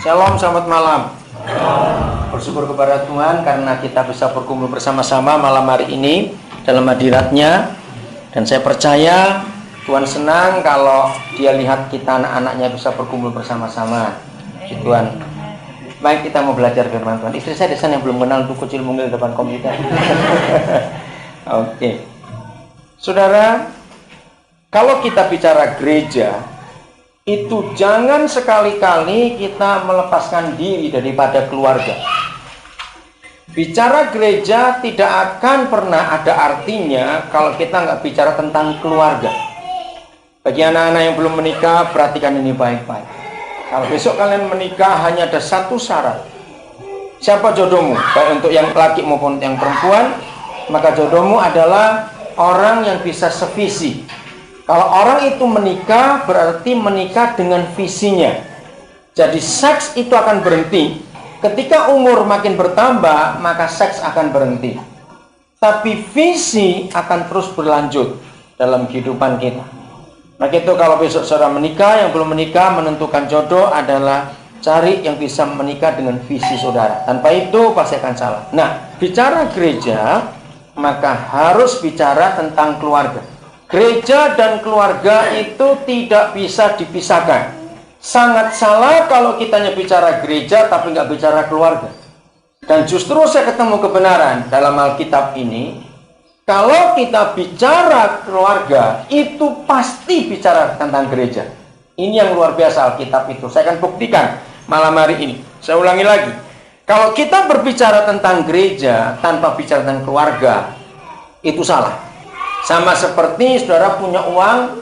Shalom, selamat malam. Bersyukur kepada Tuhan karena kita bisa berkumpul bersama-sama malam hari ini dalam hadiratnya. Dan saya percaya Tuhan senang kalau Dia lihat kita anak-anaknya bisa berkumpul bersama-sama. Puji Tuhan. Baik, kita mau belajar firman Tuhan. Istri saya di sana yang belum kenal tuh kucil mungil depan komputer. Oke. Saudara, kalau kita bicara gereja, itu jangan sekali-kali kita melepaskan diri daripada keluarga. Bicara gereja tidak akan pernah ada artinya kalau kita nggak bicara tentang keluarga. Bagi anak-anak yang belum menikah, perhatikan ini baik-baik. Kalau besok kalian menikah, hanya ada satu syarat. Siapa jodohmu? Baik untuk yang laki maupun yang perempuan, maka jodohmu adalah orang yang bisa sevisi. Kalau orang itu menikah, berarti menikah dengan visinya. Jadi seks itu akan berhenti. Ketika umur makin bertambah, maka seks akan berhenti. Tapi visi akan terus berlanjut dalam kehidupan kita. Maka itu kalau besok saudara menikah, yang belum menikah menentukan jodoh adalah cari yang bisa menikah dengan visi saudara. Tanpa itu pasti akan salah. Nah, bicara gereja, maka harus bicara tentang keluarga. Gereja dan keluarga itu tidak bisa dipisahkan. Sangat salah kalau kita hanya bicara gereja tapi nggak bicara keluarga. Dan justru saya ketemu kebenaran dalam Alkitab ini. Kalau kita bicara keluarga, itu pasti bicara tentang gereja. Ini yang luar biasa Alkitab itu. Saya akan buktikan malam hari ini. Saya ulangi lagi. Kalau kita berbicara tentang gereja tanpa bicara tentang keluarga, itu salah. Sama seperti saudara punya uang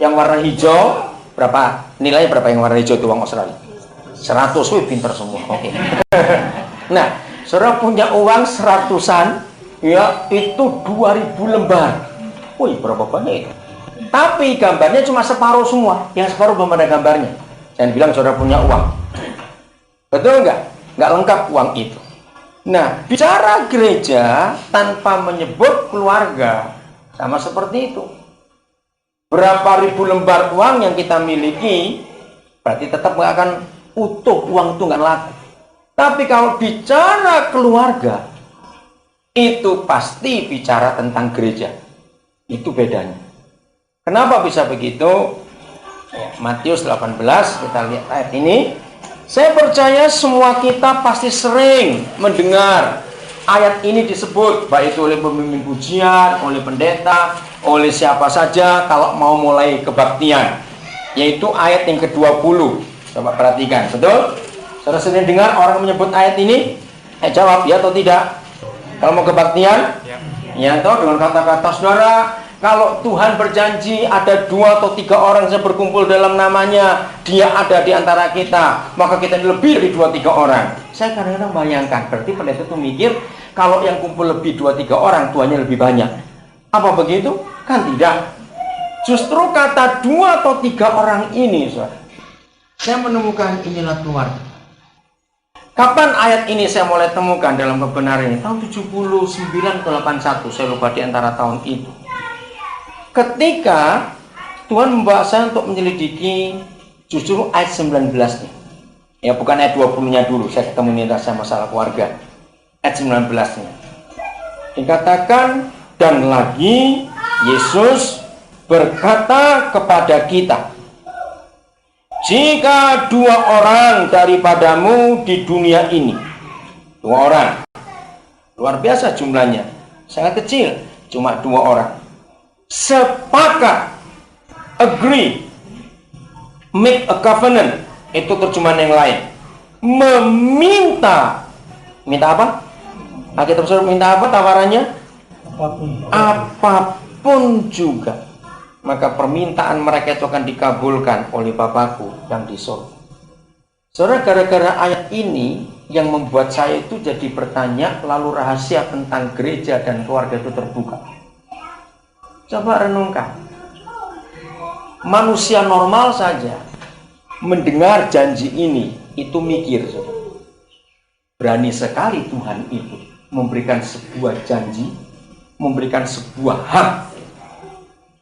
yang warna hijau, berapa nilainya, berapa yang warna hijau itu uang Australia? 100, wih pinter semua. Oke. Nah, saudara punya uang 100-an, ya itu 2000 lembar. Wih, berapa banyak itu? Tapi gambarnya cuma separuh semua, yang separuh belum ada gambarnya. Jangan bilang saudara punya uang. Betul nggak? Nggak lengkap uang itu. Nah, bicara gereja tanpa menyebut keluarga, sama seperti itu. Berapa ribu lembar uang yang kita miliki, berarti tetap nggak akan utuh, uang itu nggak laku. Tapi kalau bicara keluarga, itu pasti bicara tentang gereja. Itu bedanya. Kenapa bisa begitu? Matius 18, kita lihat ayat ini. Saya percaya semua kita pasti sering mendengar ayat ini disebut, baik itu oleh pemimpin pujian, oleh pendeta, oleh siapa saja kalau mau mulai kebaktian, yaitu ayat yang ke-20. Coba perhatikan, betul? Saudara sering dengar orang menyebut ayat ini? Jawab ya atau tidak. Kalau mau kebaktian, ya atau dengan kata-kata saudara, kalau Tuhan berjanji ada 2 atau 3 orang yang berkumpul dalam namanya, Dia ada di antara kita, maka kita lebih dari 2-3 orang. Saya kadang-kadang bayangkan, berarti pendeta itu mikir kalau yang kumpul lebih 2-3 orang, Tuhannya lebih banyak. Apa begitu? Kan tidak. Justru kata 2 atau 3 orang ini, saudara, saya menemukan inilah keluarga. Kapan ayat ini saya mulai temukan dalam kebenaran ini? Tahun 79 atau 81, saya lupa di antara tahun itu. Ketika Tuhan membawa saya untuk menyelidiki justru ayat 19-nya. Ya, bukan ayat 20-nya dulu. Saya ketemu ini rasa masalah keluarga. Ayat 19-nya. Dikatakan, dan lagi Yesus berkata kepada kita, jika 2 orang daripadamu di dunia ini, 2 orang, luar biasa jumlahnya, sangat kecil, cuma 2 orang, sepakat, agree, make a covenant, itu terjemahan yang lain, meminta, minta apa? Kita bisa minta apa tawarannya? Apapun juga, maka permintaan mereka itu akan dikabulkan oleh Bapakku yang di surga. Saudara, gara-gara ayat ini yang membuat saya itu jadi bertanya, lalu rahasia tentang gereja dan keluarga itu terbuka. Coba renungkan. Manusia normal saja mendengar janji ini, itu mikir. Berani sekali Tuhan itu memberikan sebuah janji, memberikan sebuah hak.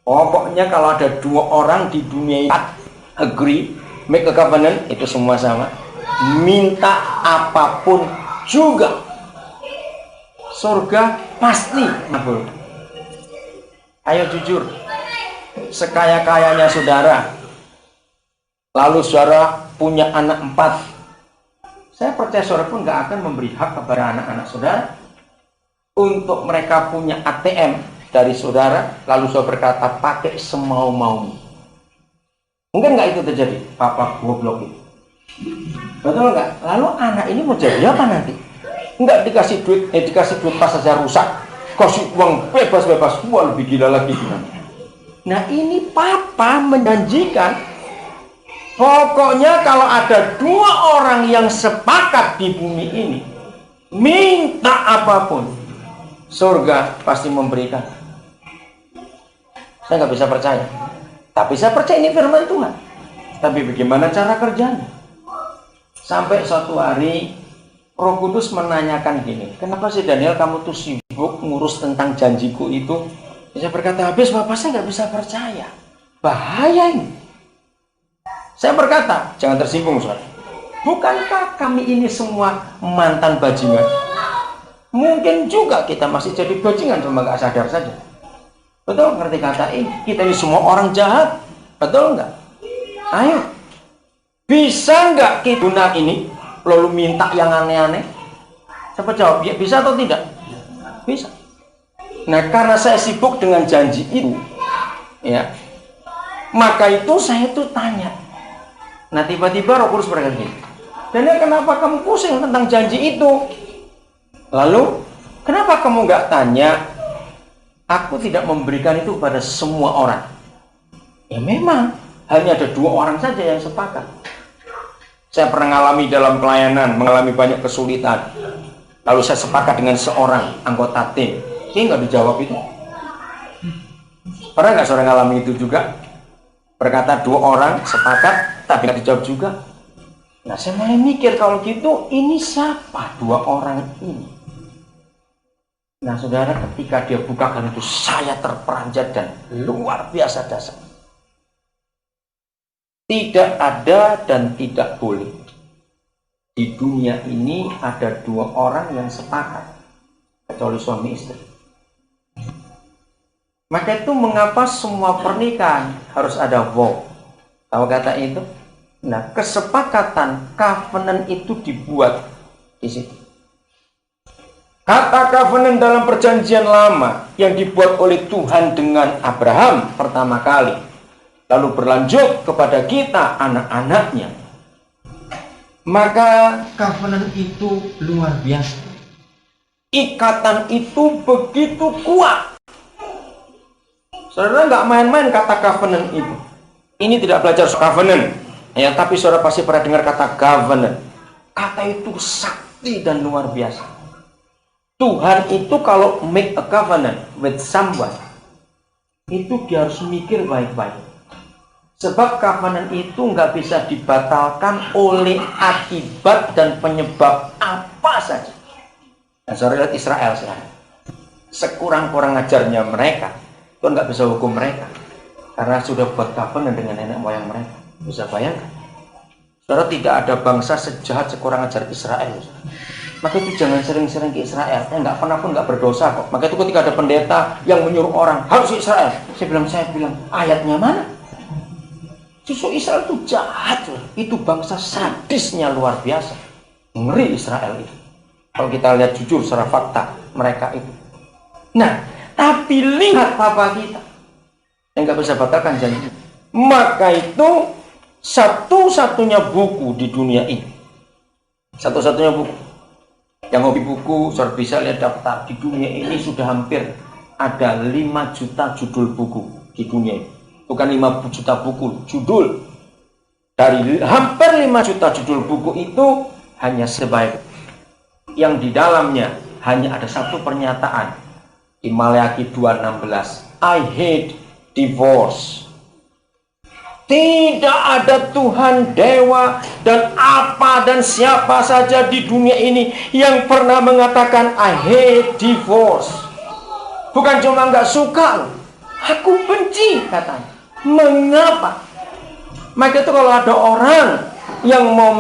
Pokoknya kalau ada 2 orang di dunia ini agree, make a covenant, itu semua sama. minta apapun juga. Surga pasti mabul. Ayo jujur, sekaya-kayanya saudara, lalu saudara punya anak 4, saya percaya saudara pun gak akan memberi hak kepada anak-anak saudara untuk mereka punya ATM dari saudara, lalu saudara berkata pakai semau-maumu. Mungkin nggak itu terjadi, papa goblok itu. Betul nggak? Lalu anak ini mau jadi apa nanti? Nggak dikasih duit pas saja rusak, kasih uang bebas-bebas, wah lebih gila lagi. Nah ini papa menjanjikan, pokoknya kalau ada 2 orang yang sepakat di bumi ini, minta apapun, surga pasti memberikan. Saya nggak bisa percaya, tapi saya percaya ini firman Tuhan. Tapi bagaimana cara kerjanya? Sampai suatu hari Roh Kudus menanyakan gini, kenapa sih Daniel kamu tuh sibuk ngurus tentang janjiku itu? Saya berkata, habis bapak saya nggak bisa percaya, bahaya ini. Saya berkata, jangan tersinggung saudara, bukankah kami ini semua mantan bajingan? Mungkin juga kita masih jadi bajingan, cuma nggak sadar saja. Betul, ngerti kata ini, kita ini semua orang jahat, betul nggak? Ayo, bisa nggak kita guna ini lalu minta yang aneh-aneh? Siapa jawab? Ya, bisa atau tidak? Bisa. Nah, karena saya sibuk dengan janji itu, ya, maka itu saya tuh tanya. Nah, tiba-tiba Roh Kudus berkata gini, Daniel, kenapa kamu pusing tentang janji itu? Lalu, kenapa kamu nggak tanya? Aku tidak memberikan itu pada semua orang. Ya memang, hanya ada 2 orang saja yang sepakat. Saya pernah mengalami dalam pelayanan, mengalami banyak kesulitan. Lalu saya sepakat dengan seorang anggota tim. Ini nggak dijawab itu. Pernah nggak seorang mengalami itu juga? Berkata 2 orang sepakat, tapi nggak dijawab juga. Nah, saya mulai mikir kalau gitu, ini siapa 2 orang ini? Nah, saudara, ketika dia bukakan itu, saya terperanjat dan luar biasa dasar. Tidak ada dan tidak boleh di dunia ini ada 2 orang yang sepakat, kecuali suami istri. Maka itu mengapa semua pernikahan harus ada vow? Tahu kata itu? Nah, kesepakatan covenant itu dibuat di situ. Kata covenant dalam perjanjian lama yang dibuat oleh Tuhan dengan Abraham pertama kali, lalu berlanjut kepada kita anak-anaknya, maka covenant itu luar biasa. Ikatan itu begitu kuat. Saudara nggak main-main kata covenant itu. Ini tidak belajar covenant, ya, tapi saudara pasti pernah dengar kata covenant. Kata itu sakti dan luar biasa. Tuhan itu kalau make a covenant with someone, itu dia harus mikir baik-baik. Sebab covenant itu nggak bisa dibatalkan oleh akibat dan penyebab apa saja. Nah, saudara lihat Israel sekarang. Sekurang-kurang ajarnya mereka, Tuhan nggak bisa hukum mereka. Karena sudah buat covenant dengan nenek moyang mereka. Bisa bayangkan? Saudara, tidak ada bangsa sejahat sekurang ajar Israel. Maka itu jangan sering-sering ke Israel. Nggak pernah pun nggak berdosa kok. Maka itu ketika ada pendeta yang menyuruh orang harus ke Israel, saya bilang ayatnya mana? Justru Israel itu jahat, itu bangsa sadisnya luar biasa. Ngeri Israel itu. Kalau kita lihat jujur secara fakta, mereka itu. Nah, tapi lihat papa kita yang nggak bisa batalkan janji. Maka itu satu-satunya buku di dunia ini. Satu-satunya buku. Yang hobi buku, saudara bisa lihat daftar di dunia ini sudah hampir ada 5 juta judul buku di dunia ini. Bukan 5 juta buku, judul. Dari hampir 5 juta judul buku itu hanya sebaik yang di dalamnya hanya ada satu pernyataan di Maleakhi 2:16, I hate divorce. Tidak ada Tuhan, dewa, dan apa dan siapa saja di dunia ini yang pernah mengatakan I hate divorce. Bukan cuma nggak suka, aku benci katanya. Mengapa? Maka itu kalau ada orang yang mau